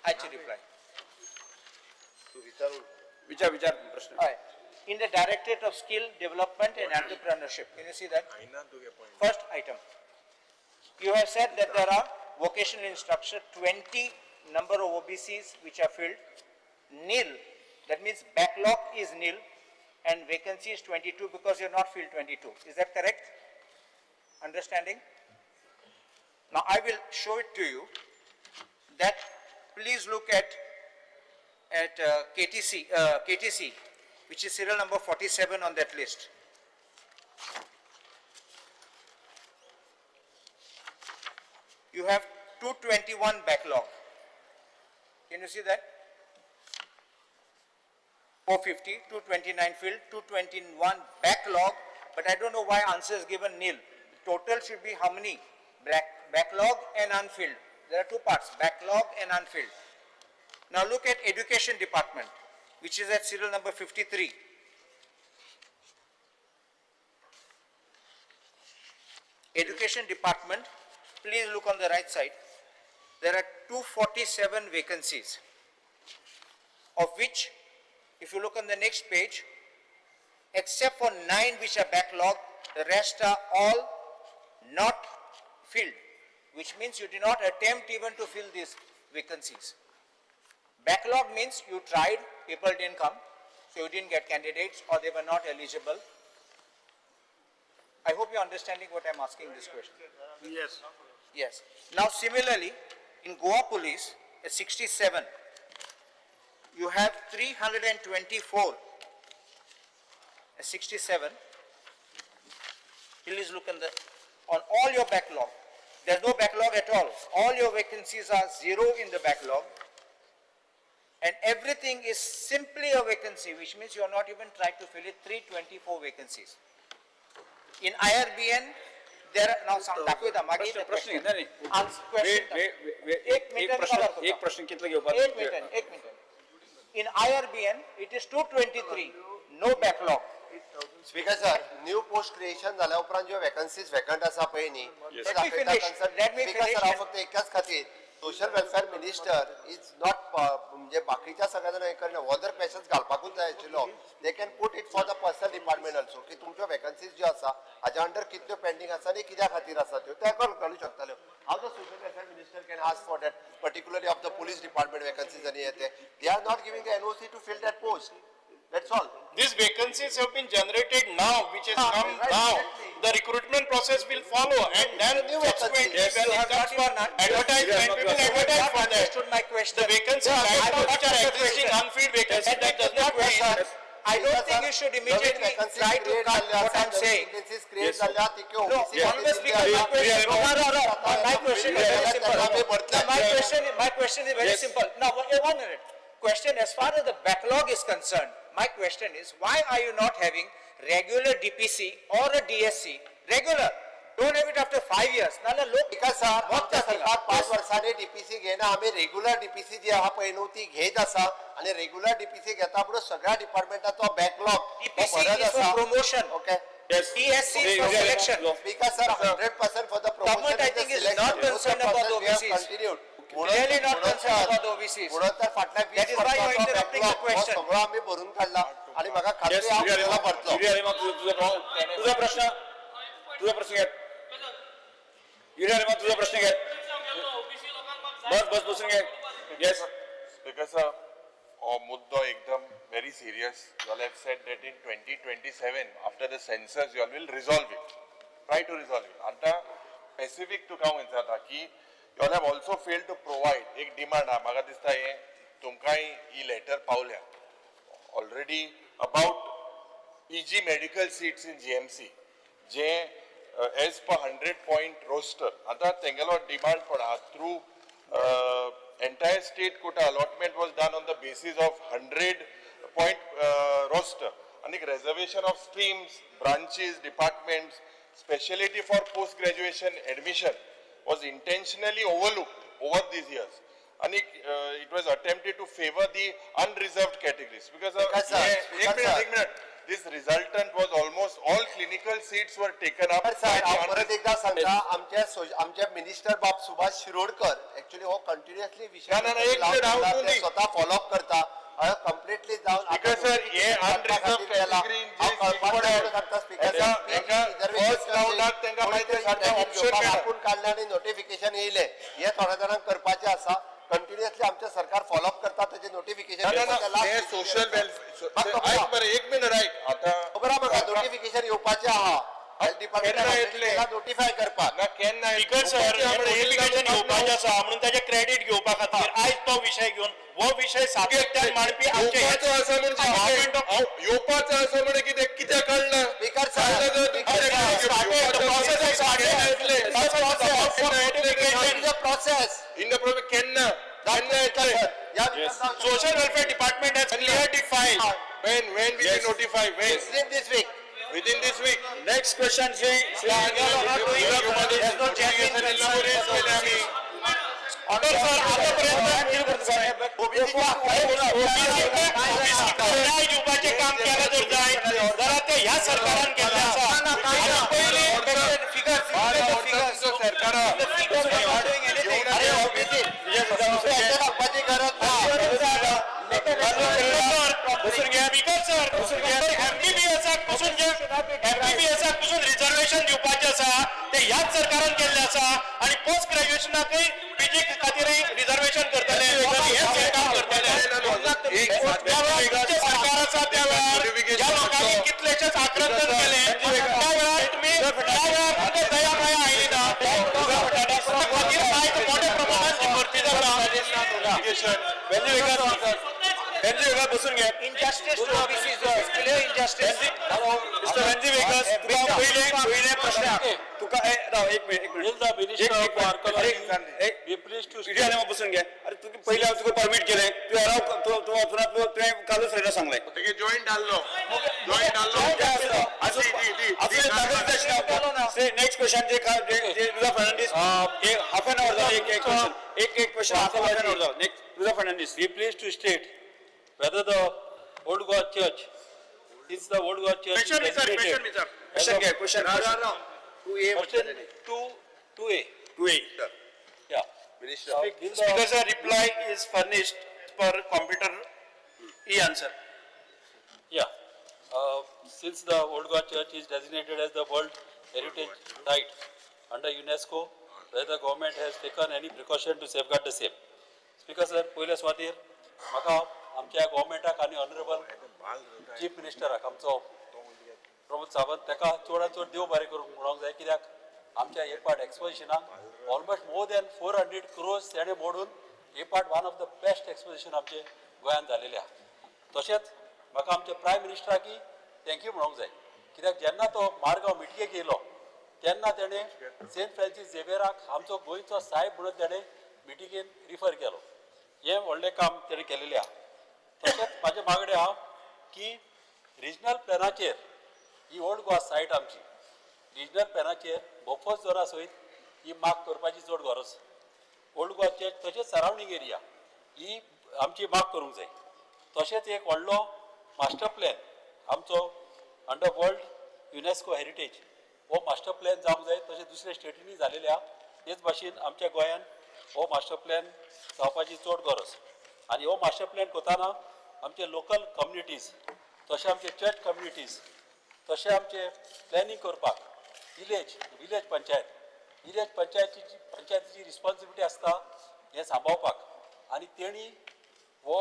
I should reply. Vichar Prashna. All right. In the Directorate of Skill Development and Entrepreneurship, can you see that? First item. You have said that there are vocational instruction, 20 number of OBCs which are filled, nil, that means backlog is nil, and vacancy is 22 because you have not filled 22. Is that correct? Understanding? Now I will show it to you that please look at KTC, which is serial number 47 on that list. You have 221 backlog. Can you see that? 450, 229 filled, 221 backlog, but I don't know why answer is given nil. Total should be how many? Backlog and unfilled. There are two parts, backlog and unfilled. Now look at Education Department, which is at serial number 53. Education Department, please look on the right side. There are 247 vacancies, of which, if you look on the next page, except for 9 which are backlog, the rest are all not filled, which means you did not attempt even to fill these vacancies. Backlog means you tried, people didn't come, so you didn't get candidates or they were not eligible. I hope you're understanding what I'm asking this question. Yes. Yes. Now similarly, in Goa Police, at 67, you have 324. At 67, please look on all your backlog. There's no backlog at all. All your vacancies are 0 in the backlog. And everything is simply a vacancy, which means you are not even trying to fill it, 324 vacancies. In IRBN, there are now some प्रश्न नाही एक प्रश्न कितले घेवपाक In IRBN, it is 223, no backlog. Speaker sir, new post creation झाल्या उपरांत ज्यो vacancies vacant आसा पळय न्ही ते Let me दाखयता finish. Concern Let me speaker finish. Sir, हांव फक्त एकाच खातीर social welfare minister is not म्हणजे बाकीच्या सगळ्या जाणां हे करना अदर पेशन्स घालपाकूच जाय आशिल्लो. They can put it for the personal department also की तुमच्यो वॅकन्सीज ज्यो आसा हाज्या अंडर कितल्यो पेंडिंग आसा आनी कित्या खातीर आसा त्यो त्या घालूं शकताल्यो. हाव the social welfare minister can ask for that particularly of the police department vacancies आनी येते they are not giving the NOC to fill that post. That's all. These vacancies have been generated now, which has come right, now. exactly. The recruitment process will follow, and then New subsequently vacancies. when You it have comes not for even- advertisement, we will advertise for that. Understood my question. The vacancies Yeah, right I now don't which are understand the existing question. unfilled vacancies, that does not mean. I don't think you should immediately try to cut what I'm saying. Vacancies create झाल्या तिक्यो No, OBC always vacancies because my दिल्या. question, no. My question is very simple. आम्ही भरतले. No, my question is very simple. Now, one minute. Question, as far as the backlog is concerned, my question is, why are you not having regular DPC or a DSC? Regular. Don't have it after 5 years. नाला लोक विकास sir, मत आमच्या जातील. सरकार 5 वर्षांनी DPC घेना. आम्ही regular DPC जी आहा पळय न्हू ती घेत आसा आणि रेग्युलर डीपीसी घेता म्हणून सगळ्या डिपार्टमेंटाचो backlog DPC is for promotion. Okay. DSC is for selection. Speaker sir, 100% for the promotion. Government, I and the think, is selection. not concerned about the We have OBCs. continued. Clearly not concerned about the OBCs. म्हणून तर फाटल्या 20 That is why you are वर्षांचो interrupting the backlog हो question. सगळो आम्ही भरून काढला आणि म्हाका खात्री Yes, हांव Surya त्याला Rima, भरतलो. Surya Rima, तुझा प्रश्न घे. Surya Rima, तुझा प्रश्न घे. बस बसून घे. Yes. Speaker sir, मुद्दो एकदम very serious. You all have said that in 2027, after the census, you all will resolve it. Try to resolve it. आता specific to कांय विचारता की you all have also failed to provide एक demand हा म्हाका दिसता हे तुमकांय ही letter पावल्या already about PG medical seats in GMC जे as per 100-point roster आता तेंगेलो demand पडा through entire state quota allotment was done on the basis of 100-point roster and the reservation of streams, branches, departments, specialty for post-graduation admission was intentionally overlooked over these years and it was attempted to favor the unreserved categories because Because, sir, एक minute this resultant was almost all clinical seats were taken up sir by the हांव परत unreserved. एकदा सांगता आमचे minister बाब Subhash Shirodkar actually हो continuously विषय ना, ना, एक मिनिट, हांव ते तुम्ही- स्वतः फॉलोअप करता कम्प्लिटली जाऊन Speaker sir, हे unreserved category in जे seat पडे, एका first round-आक तेंका माहिती आसा ते option मेळटा. आपण काढले आणि नोटिफिकेशन येयले हे थोड्या जाणांक करपाचे आसा कंटिन्युअसली आमचे सरकार फॉलोअप करता त्याचे नोटिफिकेशन ते सोशल वेलफेअर बरं एक मिनिट ऐक आता म्हाका नोटिफिकेशन येवपाचे आहा हेल्थ केन्ना येतले? डिपार्टमेंट नोटिफाय करपाक ना केन्ना Speaker sir, notification घेवपाचें आसा म्हणून ताचे क्रेडिट घेवपा खातीर आयज तो विषय घेवन हो विषय सातत्यान मांडपी आमचे येवपाचो आसा म्हणजे येवपाचो आसा म्हणजे कितें कळना speaker process in the process केन्ना येतले Social Welfare Department has clearly defined. when will be notified when this week. within this week Next question, Shri There's no change in concern. Order sir, आतापर्यंत न्याय दिवपाचें काम केलें जर जाय जाल्यार तें ह्या सरकारान केल्लें आसा आनी MBBS पासून रिझर्वेशन दिवपाचें आसा ते ह्याच सरकारान केल्लें आसा आनी पोस्ट ग्रॅज्युएशनाकय पीजी खातीरय रिझर्वेशन करतले हेच सरकार करतले त्या वेळार तुमचें सरकार आसा त्या वेळार ज्या लोकांनी कितलेशेच आक्रंदन केले त्या वेळार तुमी त्या वेळार तुमकां दया माया आयली ना त्या खातीर आयज मोठ्या प्रमाणात ही भरती जाता बसून घे. Injustice to OBCs is clear injustice. Mister Venzy Viegas तुका पहिले प्रश्न तुका एक मिनिट बसून घे. अरे तुका पहिले हांव तुका परमिट केले तुवें कालूच रेडा सांगले तेगे जॉईंट आल्लो जॉईंट नेक्स्ट क्वेश्चन जे तुझा फर्नांडीस हाफ एन आवर जालो एक क्वेश्चन एक क्वेश्चन हाफ एन आवर जालो नेक्स्ट तुझा Fernandes Be pleased to state whether the Old Goa Church since the old Goa church is designated. Question घ्या, question. Question 2A. Yeah. Minister. In the- Speaker sir, reply is furnished per computer e-answer. Yeah. Since the old Goa church is designated as the World Heritage Site under UNESCO, whether the government has taken any precaution to safeguard the same. Speaker sir, पयले स्वातीर म्हाका आमच्या गव्हर्मेंटाक आनी honourable chief मिनिस्टराक आमचो प्रमोद सावंत ताका चडांत चड देव बरें करूंक म्हणूंक जाय, कित्याक आमच्या एक पार्ट एक्सपोजिशनाक ऑलमोस्ट मोर दॅन 400 crores तेणें मोडून हे part one of the best exposition आमचे गोंयांत जालेलें आहा. तशेंच म्हाका आमच्या प्रायम मिनिस्टराकी थँक्यू म्हणूंक जाय, कित्याक जेन्ना तो मारगांव मिटयेक येयलो तेन्ना तेणें सेंट फ्रांसीस झेवियराक आमचो गोंयचो साहेब म्हणून तेणें मिटिंगेन रिफर केलो. हें व्हडलें काम तेणें केलेलें आहा. तशेंच म्हाजे मागणें आहा की रिजनल प्लॅनाचेर ही ओल्ड गोवा सायट आमची रिजनल प्लॅनाचेर बोफोस जोरा सयत ही माग करपाची चड गरज. ओल्ड गोवा चर्च तशेंच सरावंडींग एरिया ही आमची माग करूंक जाय. तशेंच एक व्हडलो मास्टर प्लॅन आमचो अंडर वर्ल्ड युनेस्को हेरिटेज हो मास्टर प्लॅन जावंक जाय. तशें दुसऱ्या स्टेटींनी जालेले आहा. तेच भाशेन आमच्या गोंयान हो मास्टर प्लॅन जावपाची चड गरज. आनी हो मास्टर प्लॅन करतना आमचे लोकल कम्युनिटीज तशें आमचे चर्च कम्युनिटीज तशें आमचे प्लॅनिंग करपाक विलेज पंचायतीची रिस्पॉन्सिबिलिटी आसता हें सांबाळपाक, आनी तेणी हो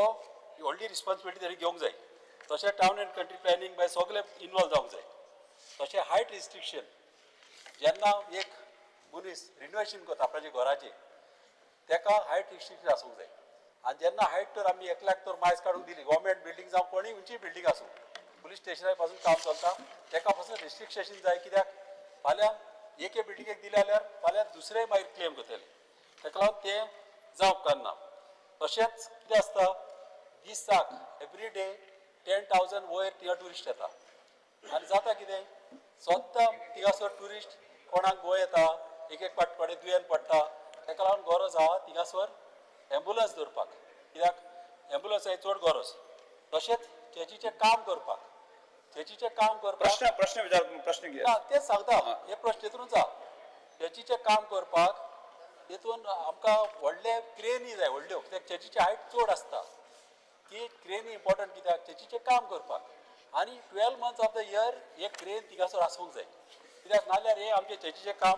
व्हडली रिस्पॉन्सिबिलिटी तेणी घेवंक जाय. तशें town and country planning by सगळे इनवॉल्व जावंक जाय. तशें हायट रिस्ट्रिक्शन जेन्ना एक मनीस रिनोवेशन करता आपल्या घराचें तेका हायट रिस्ट्रिक्शन आसूंक जाय. आनी जेन्ना हायट तर आमी 1 लाख तर मायज काडूंक दिली गव्हर्मेंट बिल्डींग जावं कोणी खंयची बिल्डींग आसूं पुलीस स्टेशना पासून काम चलता तेका पासून रिस्ट्रिक्शन जाय. कित्याक फाल्यां एके बिल्डींगेक दिले जाल्यार फाल्यां दुसरेय मागीर क्लेम करतले. तेका लागून तें जावंक उपकारना. तशेंच कितें आसता दिसाक एवरी डे 10,000 वयर थिंगा ट्युरिस्ट येता आनी जाता कितें सोद्दां थिंगासर ट्युरिस्ट कोणाक गोंय येता एक पाट कोणें दुयेंत पडटा तेका लागून गरज आहा थिंगासर एम्बुलन्स दवरपाक, कित्याक एम्बुलन्साची चड गरज. तशेंच चर्चीचें काम करपाक प्रश्न विचार, प्रश्न घ्या. ना तेच सांगता हे प्रश्न तेतूनच आहा. चर्चीचें काम करपाक तेतून आमकां व्हडले क्रेनी जाय व्हडल्यो, कित्याक चर्चीची हायट चड आसता. ती क्रेनी इम्पॉर्टंट कित्याक चर्चीचें काम करपाक. आनी 12 months ऑफ द इयर एक क्रेन थिंगासर आसूंक जाय, कित्याक नाल्यार हे आमचे चर्चीचें काम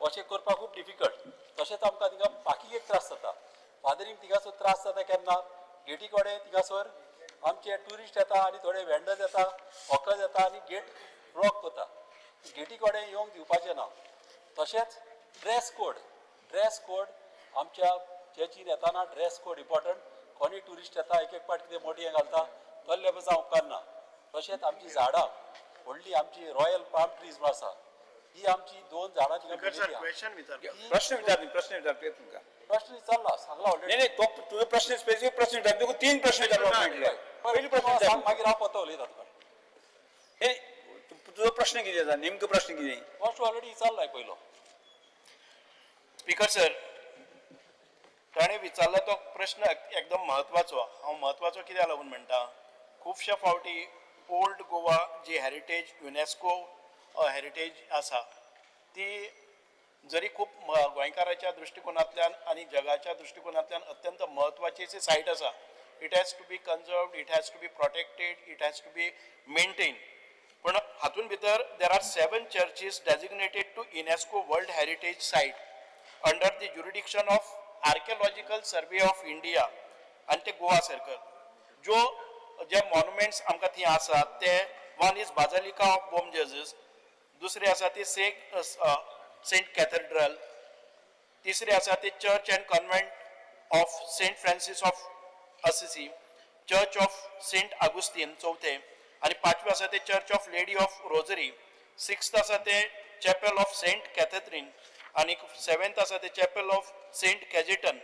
अशें करपाक खूब डिफिकल्ट. तशेंच आमकां थिंगा पार्किंग एक त्रास जाता. फादरींग थिंगासर त्रास जाता केन्ना गेटी कडेन थिंगासर आमचे ट्युरिस्ट येता आनी थोडे वेंडर्स येता हॉकर्स येता आनी गेट ब्लॉक करता. गेटी कडेन येवंक दिवपाचें ना. तशेंच ड्रेस कोड आमच्या चर्चीन येताना ड्रेस कोड इम्पॉर्टंट. कोणी ट्युरिस्ट येता एक पाट कितें मोटी हें घालता तल्ले जावं उपकारना. तशेंच आमची झाडां व्हडली आमची रॉयल पाम ट्रीज म्हणून आसा ही आमची 2 झाडां Speaker sir, थिंगा question विचार. प्रश्न विचारते तुमकां. प्रश्न विचारला सांगला नाही ऑलरेडी. तो तुझे प्रश्न स्पेसिफिक प्रश्न विचार तुका 3 प्रश्न विचारपाक मेळटले. पयली प्रश्न सांग विचार. मागीर हांव पत्तो उलयता तुका. हे तुजो प्रश्न कितें आसा नेमको प्रश्न कितें? फर्स्ट ऑलरेडी विचारलाय पयलो. स्पीकर सर, ताणें विचारला तो प्रश्न एकदम म्हत्वाचो. हांव म्हत्वाचो कित्याक लागून म्हणटा, खुबशे फावटी ओल्ड गोवा जी हेरिटेज युनेस्को हेरिटेज आसा ती जरी खूब गोंयकाराच्या दृश्टिकोनांतल्यान आनी जगाच्या दृश्टिकोनांतल्यान अत्यंत म्हत्वाची अशी सायट आसा. It has to be conserved, it has to be protected, it has to be maintain. पण हातून भितर there are 7 churches designated to UNESCO World Heritage Site under the jurisdiction of Archaeological Survey of India and the Goa Circle. जे monuments आमकां थंय आसात ते one is basilica of Bom Jesus, दुसरे आसा ती सेंट कॅथेड्रल, तिसरे आसा ती church and convent of Saint Francis of Assisi, church of saint Augustine चौथे, आणि पाचवे आसा ते church of lady of rosary, 6th आसा ते चॅपल ऑफ सेंट कॅथेड्रीन आणि 7th आसा ते chapel of Saint Cajetan.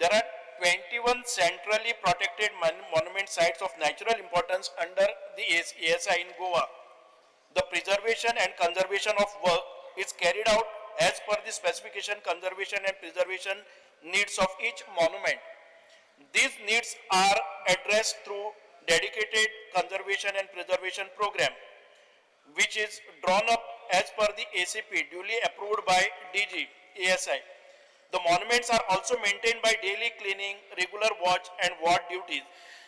There are 21 centrally protected monument sites of natural importance under the ASI in Goa. The preservation and conservation of work is carried out as per the specification, conservation and preservation needs of each monument. These needs are addressed through dedicated conservation and preservation program, which is drawn up as per the ACP duly approved by DG ASI. The monuments are also maintained by daily cleaning, regular watch and ward duties.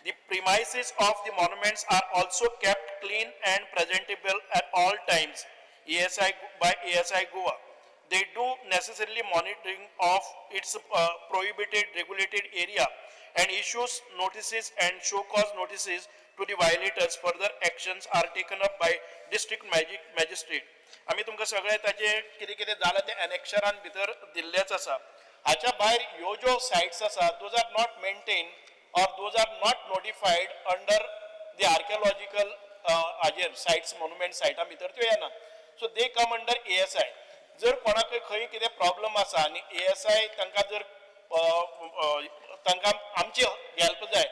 The premises of the monuments are also kept clean and presentable at all times by ASI Goa. They do necessarily monitoring of its prohibited regulated area and issues notices and show cause notices to the violators. Further actions are taken up by district magistrate. आम्ही तुमकां सगळे ताचे कितें कितें जालां ते एनेक्शरान भितर दिल्लेच आसा. हाच्या भायर ह्यो ज्यो सायट्स आसा those are not maintain or those are not notified under the archaeological हाजेर साइट्स मोन्युमेंट साइटा भितर त्यो येना. So they come under ASI. जर कोणाक खंय कितें प्रॉब्लम आसा आनी ASI तांकां जर तांकां आमची हेल्प जाय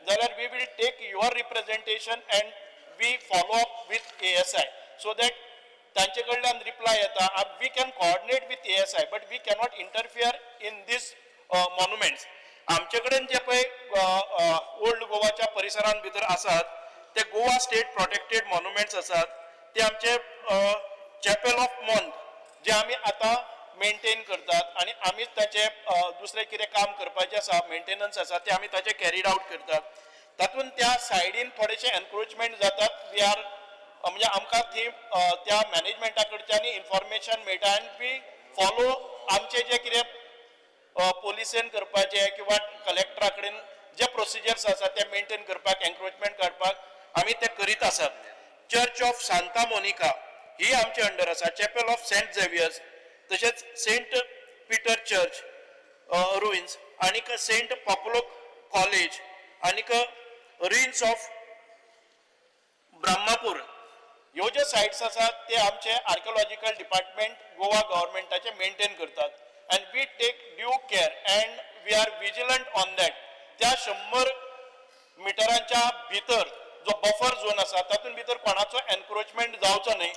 जाल्यार we will take your representation and we follow up with ASI so that तांचे कडल्यान रिप्लाय येता. We can coordinate with ASI but we cannot interfere in these monuments. आमचे कडेन जे पळय ओल्ड गोवाच्या परिसरान भितर आसात ते गोवा स्टेट प्रोटेक्टेड मॉन्युमेंट्स आसात. ते आमचे चॅपेल ऑफ मॉन्थ जे आमी आतां मेंटेन करतात आनी आमीच ताचे दुसरें कितें काम करपाचें आसा मेंटेनन्स आसा ते आमी ताचे कॅरीड आउट करतात. तातूंत त्या सायडीन थोडेशें एनक्रोचमेंट जातात. वी आर म्हणजे आमकां थंय त्या मॅनेजमेंटा कडच्यानी इन्फॉर्मेशन मेळटा आनी वी फॉलो आमचे जे कितें पोलिसेन करपाचे किंवा कलेक्टरा कडेन जे प्रोसिजर्स आसा ते मेंटेन करपाक एन्क्रोचमेंट काडपाक आमी ते करीत आसात. चर्च ऑफ सांता मोनिका ही आमचे अंडर आसा. चॅपेल ऑफ सेंट झेवियर्स तशेंच सेंट पिटर चर्च रुइन्स आनीक सेंट पॉपुलो कॉलेज आनीक रुइन्स ऑफ ब्रह्मपूर ह्यो ज्यो सायट्स आसात ते आमचे आर्किओलॉजिकल डिपार्टमेंट गोवा गव्हर्मेंटाचे मेंटेन करतात. and we take due care and we are vigilant on that. त्या 100 मिटरांच्या भितर जो बफर झोन आसा तातून भितर कोणाचो एन्क्रोचमेंट जावचो न्हय,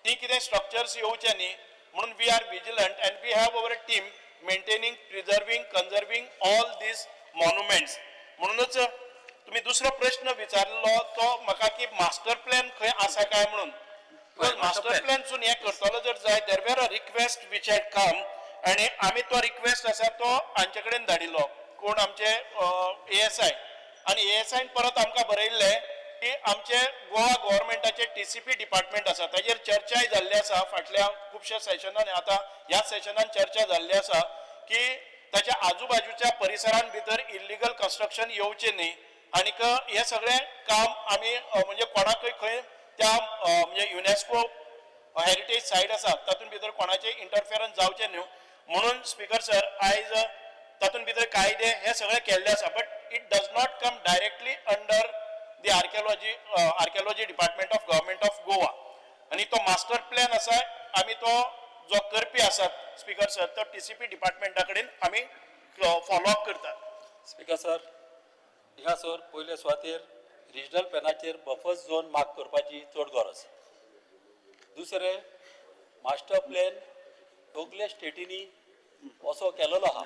ती कितें स्ट्रक्चर्स येवचे न्हय म्हणून we are vigilant and we have our team maintaining preserving conserving all these monuments. म्हणूनच तुम्ही दुसरो प्रश्न विचारलो तो म्हाका की मास्टर प्लॅन खंय आसा काय म्हणून. मास्टर प्लॅनसून हे करतलो जर जाय there were a request which had come आणि आम्ही तो रिक्वेस्ट आसा तो हांचे कडेन धाडिल्लो कोण आमचे ASI आणि ASI परत आमकां बरयल्ले की आमचे गोवा गव्हर्मेंटाचे TCP डिपार्टमेंट आसा ताजेर चर्चाय जाल्ली आसा. फाटल्या खुबश्या सेशनान आता ह्या सेशनान चर्चा जाल्ली आसा की ताच्या आजूबाजूच्या परिसरान भितर इल्लीगल कन्स्ट्रक्शन येवचे न्हय आनीक हे सगळे काम आमी म्हणजे कोणाकय खंय त्या म्हणजे युनेस्को हेरिटेज सायट आसा तातून भितर कोणाचे इंटरफियरन्स जावचे न्हय म्हणून स्पीकर सर आयज तातून भितर कायदे हे सगळे केल्ले आसा. But it does not come directly under the archaeology department of government of Goa आणि तो मास्टर प्लॅन आसा आमी तो जो करपी आसात स्पीकर सर तो TCP डिपार्टमेंटा कडेन आमी फॉलो अप करतात. स्पीकर सर हिंगासर पयले सुवातेर रिजनल प्लॅनाचेर बफर झोन मार्क करपाची चड गरज. दुसरें मास्टर प्लॅन सगळे स्टेटीनी असो केलेलो आहा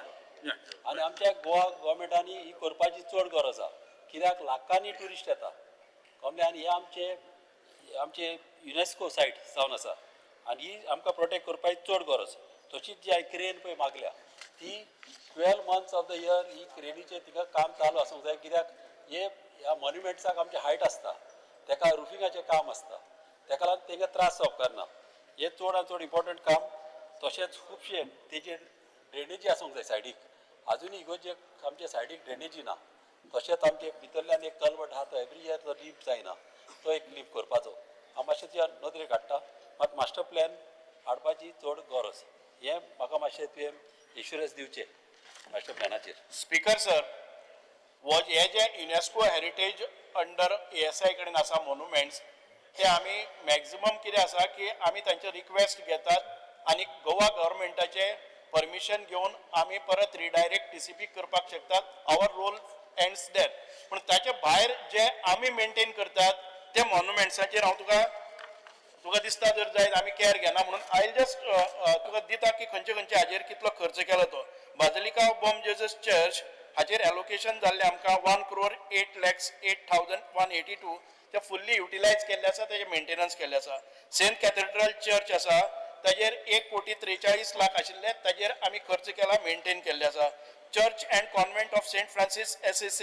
आनी आमच्या गोवा गव्हर्मेंटानी ही करपाची चड गरज आहा. कित्याक लाखांनी ट्युरिस्ट येता कमले आनी हे आमचे युनेस्को सायट जावन आसा आनी ही आमकां प्रोटेक्ट करपाची चड गरज. तशीच जी हांवें क्रेन पळय मागल्या ती 12 months ऑफ द इयर ही क्रेनीचें तिका काम चालू आसूंक जाय. कित्याक ह्या मॉन्युमेंट्साक आमचे हायट आसता तेका रुफिंगाचें काम आसता तेका लागून तेंका त्रास जावप करना. हें चड आनी चड इम्पॉर्टंट काम. तशेंच खुबशे तेजेर ड्रेनेजी आसूंक जाय सायडीक. आजुनूय इगोर्जे आमचे सायडीक ड्रेनेजी ना. तशेंच आमचे भितरल्यान एक कल्वट आहा तो एवरी इयर तो लीप जायना तो एक लीप करपाचो. हांव मातशें तुज्या नदरेक हाडटा मात मास्टर प्लॅन हाडपाची चड गरज. हें म्हाका मातशें तुवें इन्शुरन्स दिवचें मास्टर प्लॅनाचेर. स्पीकर सर हे जे युनेस्को हेरिटेज अंडर ASI कडेन आसा मॉन्युमेंट्स ते आमी मॅक्झिमम कितें आसा की आमी तांचे रिक्वेस्ट घेतात आनी गोवा गव्हर्मेंटाचे परमिशन घेवन आमी परत रिडायरेक्ट TCP करपाक शकतात. आवर रोल एंड्स देर. पूण ताचे भायर जे आमी मेंटेन करतात ते मॉन्युमेंट्साचेर हांव तुका दिसता जर जायत आमी केअर घेना म्हणून आय जस्ट तुका दिता की खंयचे खंयचे हाजेर कितलो खर्च केलो तो. बाजलिका ऑफ बॉम जेजस चर्च हाचेर एलोकेशन जाल्ले आमकां 1,08,08,182 ते फुल्ली युटिलायज केल्ले आसा, तेजे मेंटेनन्स केल्ले आसा. सेंट कॅथेड्रल चर्च आसा, ताजेर 1,43,00,000 आशिल्ले, ताजेर आमी खर्च केला, मेंटेन केल्ले आसा. Church and convent of Saint Francis SSC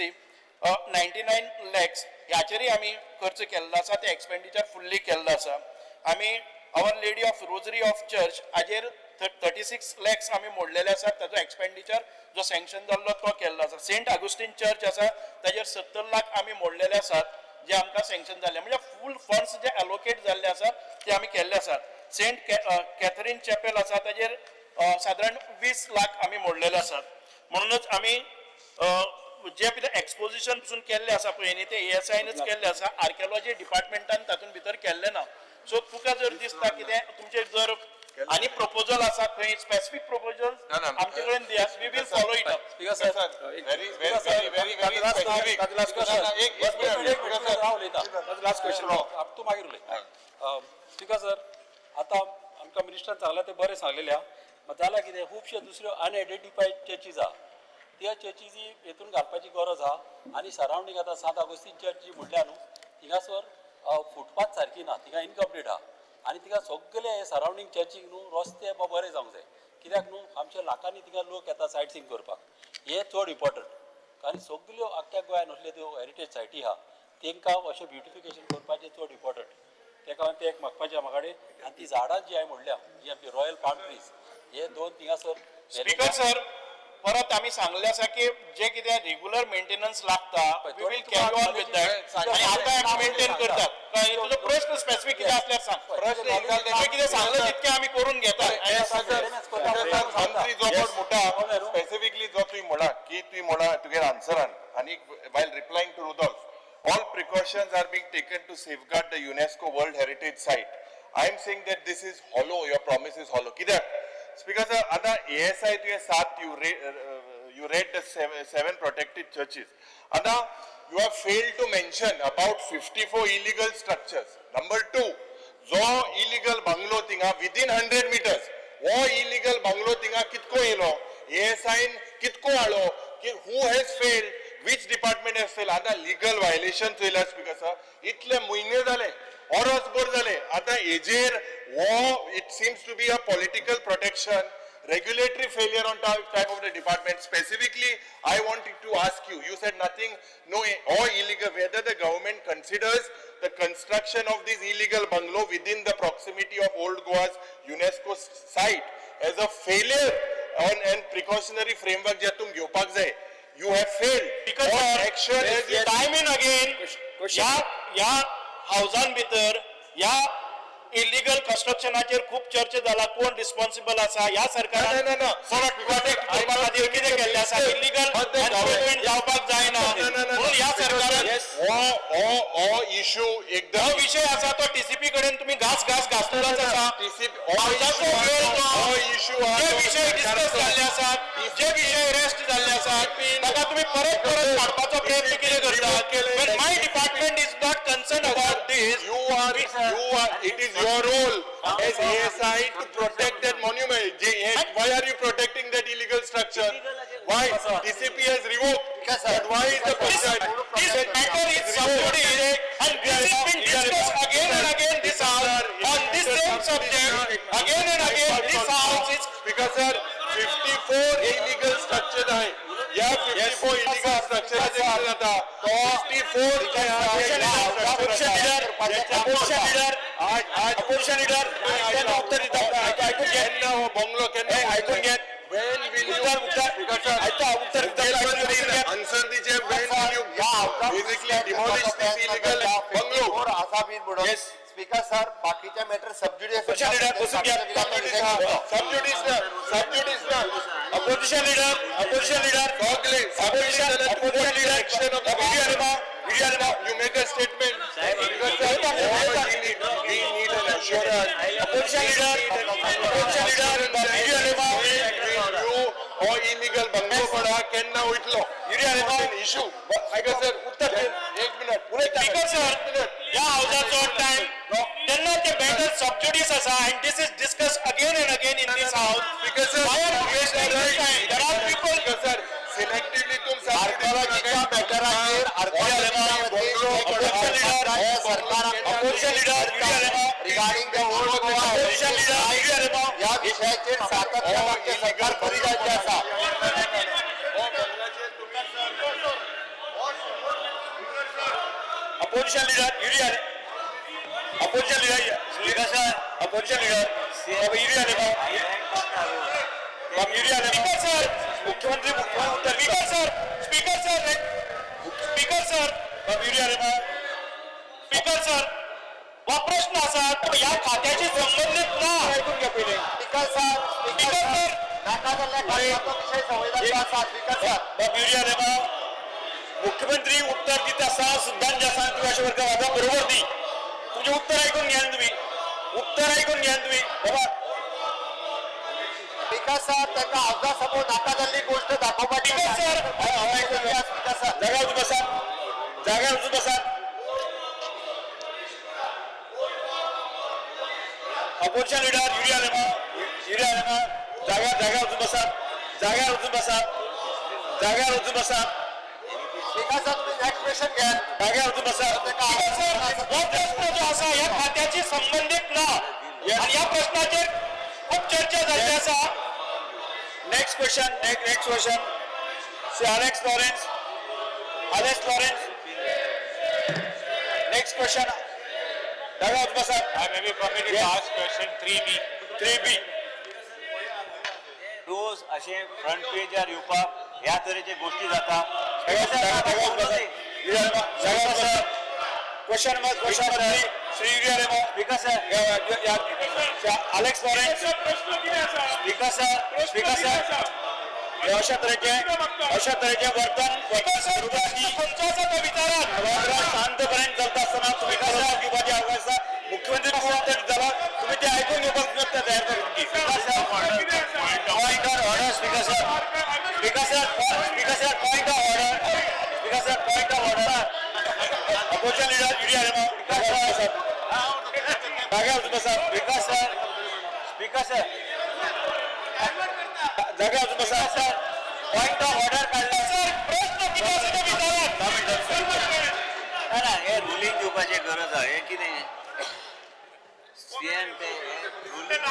99 lakhs ह्याचेरय आमी खर्च केल्लो आसा, ते एक्सपेंडिचर फुल्ली केल्लो आसा. आमी our lady of rosary of church हाजेर 36 lakhs आमी मोडलेले आसा, ताजो एक्सपेंडिचर जो सँक्शन जाल्लो तो केल्लो आसा. सेंट अगुस्टीन चर्च आसा, ताजेर 70 लाख आमी मोडलेले आसात, जे आमकां सँक्शन जाल्ले, म्हणजे फूल फंड्स जे एलोकेट जाल्ले आसात ते आमी केल्ले आसात. सेंट कॅथरीन चॅपेल आसा, ताजेर सादारण 20 लाख आमी मोडलेले आसात. म्हणूनच आमी जे कितें एक्सपोजिशन पसून केल्ले आसा पळय न्ही, ते ASIनच केल्ले आसा, आर्किओलॉजी डिपार्टमेंटान तातूंत भितर केल्ले ना. सो तुका जर दिसता कितें तुमचे जर आनी प्रपोजल आसा खंय स्पेसिफिक प्रपोजल आमचे कडेन दियात, we will follow it up. Speaker sir, Very specific. Last question तूं मागीर उलय. स्पीकर सर, आतां आमकां मिनिस्टर सांगला ते बरें सांगलेले आहा, जाल्यार कितें खुबश्यो दुसऱ्यो अनआयडेंटिफायड चर्चीज आहा, त्या चर्चीजी हेतून घालपाची गरज आहा. आनी सरावंडींग आतां सांत अगोस्तीन चर्च जी म्हणल्या न्हू, थिंगासर फुटपाथ सारकी ना, थिंगा इनकम्प्लीट आहा. आनी थिंगा सगळे हे सरावंडींग चर्चीक न्हू रस्ते बरे जावंक जाय, कित्याक न्हू आमच्या लाखांनी थिंगा लोक येता सायट सींग करपाक, हे चड इम्पॉर्टंट. आनी सगळ्यो आख्ख्या गोंयान असल्यो त्यो हेरिटेज सायटी आहा, तांकां अशें ब्युटिफिकेशन करपाचें चड इम्पॉर्टंट. तेका लागून ते एक मागपाचें म्हाका कडेन. आनी ती झाडां जी हांवें म्हणल्या, जी आमची रॉयल पाम ट्रीज, हे 2 थिंगासर स्पीकर सर, परत आमी सांगले आसा की जे कितें रेग्युलर मेंटेनन्स लागता, we will carry on with that, आनी आतां आमी मेंटेन करतात. तुजो प्रश्न स्पेसिफिक कितें आसल्यार सांग. प्रश्न तुवें कितें सांगलें तितकें आमी करून घेता. मंत्री जो कोण म्हणटा स्पेसिफिकली जो तुवें म्हणा की तुवें म्हणा तुगे आन्सरान, आनी while replying to Rudolph, all precautions are being taken to safeguard the UNESCO World Heritage Site. I am saying that this is hollow, your promise is hollow. कित्याक स्पीकर सर, आता ASI तुवें 7 you read the 7 protected churches. आता you have failed to mention about 54 illegal structures. Number 2, जो illegal bungalow थिंगा within 100 meters, वो illegal bungalow थिंगा कितको yellow, ASI कितको आलो, who has failed, which department has failed. आता legal violation चोयला स्पीकर सर, इतले म्हयने जाले, ऑरसभर जाले. आता हेजेर वो it seems to be a political protection, regulatory failure on type of the department. Specifically, I wanted to ask you, you said nothing, no, or illegal, whether the government considers the construction of this illegal bungalow within the proximity of Old Goa's UNESCO site as a failure on and precautionary framework जे तुम घेवपाक जाय. You have failed. Because What action has you time and again, या हावजान भितर या illegal कन्स्ट्रक्शनाचेर खूप चर्चा जाला, कोण रिस्पॉन्सिबल आसा, ह्या सरकारान प्रोटेक्ट करपा खातीर कितें केल्लें आसा, इलिगल एनक्रोचमेंट जावपाक जायना, म्हणून ह्या सरकारान हो इशू एकदम हो विषय आसा तो TCP कडेन तुम्ही घासतोच आसा. हावजाचो वेळ तो जे विषय डिस्कस जाल्ले आसात, जे विषय रेस्ट जाल्ले आसात, ताका तुम्ही परत काडपाचो प्रयत्न कितें करतात. But my department is not concerned about this. it is your role as ASI to protect that monument. Why are you protecting that illegal structure? Why? TCP has revoked. But why is the punchayat? This matter is subjudice and this has been discussed again and again this house on this same subject. Again and again this house is. Because sir, 54 illegal structures आहे. या 54 illegal structures जाता. 54 opposition leader, bungalow can I could get. When will you answer the when will you basically demolish this illegal bungalow? Yes. Speaker sir, बाकीच्या matter सबज्युडिस Opposition leader, opposition leader, you make a statement. We need an assurance. You or illegal bungalow पड़ा केन्ना उठलो issue. Speaker sir, उत्तर दे. 1 minute. Speaker sir, या हावजाचो time तेन्ना ते matter सबज्युडिस आसा and this is discussed again and again in this house. Speaker sir, Why are you wasting your time? There are people. Speaker sir, selectively तुम हे सरकार Opposition leader, regarding the old Goa Opposition leader, या विषयाचेर सातत्यान आमचे सरकार करी जायचे आसा. Opposition leader, Opposition leader, Speaker sir, Opposition leader, Speaker sir, मुख्यमंत्री Speaker sir, Speaker sir, Speaker sir, Speaker sir, वा प्रश्न असा या खात्याशी संबंधित ना ऐकून घ्या पहिले स्पीकर सर नाका जाल्ल्या खात्याचो विषय संवेदनशील आसा. स्पीकर सर मुख्यमंत्री उत्तर दित आसा सिद्धांत आसा तुम्ही अशा वर्ग माझा बरोबर दी तुमचे उत्तर ऐकून घ्या तुम्ही बाबा स्पीकर सर ताका अवजा समोर नाका जाल्ली गोष्ट दाखोवपाची स्पीकर सर स्पीकर सर जाग्यावर बसा अपोजिशन लीडर युरिया जाग्यावर उचून बसा स्पीकर सर तुम्ही नेक्स्ट क्वेश्चन घ्या. जाग्यावर उचून बसा हा प्रश्न जो असा या खात्याशी संबंधित ना आणि या प्रश्नाचेर खूप चर्चा झाली असा. नेक्स्ट क्वेश्चन से Alex Lawrence नेक्स्ट क्वेश्चन जाग्यावर बसा. I may be permitted to ask question 3B. रोज असे फ्रंट पेजार येवपाक ह्या तरेचे गोष्टी जाता. Question Shri speaker sir Alex Lawrence speaker sir अशा तऱ्हेचे वर्तन शांतपर्यंत चालत असताना तुम्ही घेवपाची आवश्यकता मुख्यमंत्री उत्तर दिला तुम्ही ते ऐकून घेवपाक तयार करून point of order speaker sir point of order opposition leader जाग्यावर बसा स्पीकर सर जाग्यावर बसा पॉइंट ऑफ ऑर्डर काढला सर प्रश्न ना हे रुलिंग दिवपाची गरज आहे की नाही सीएम ते रुलिंग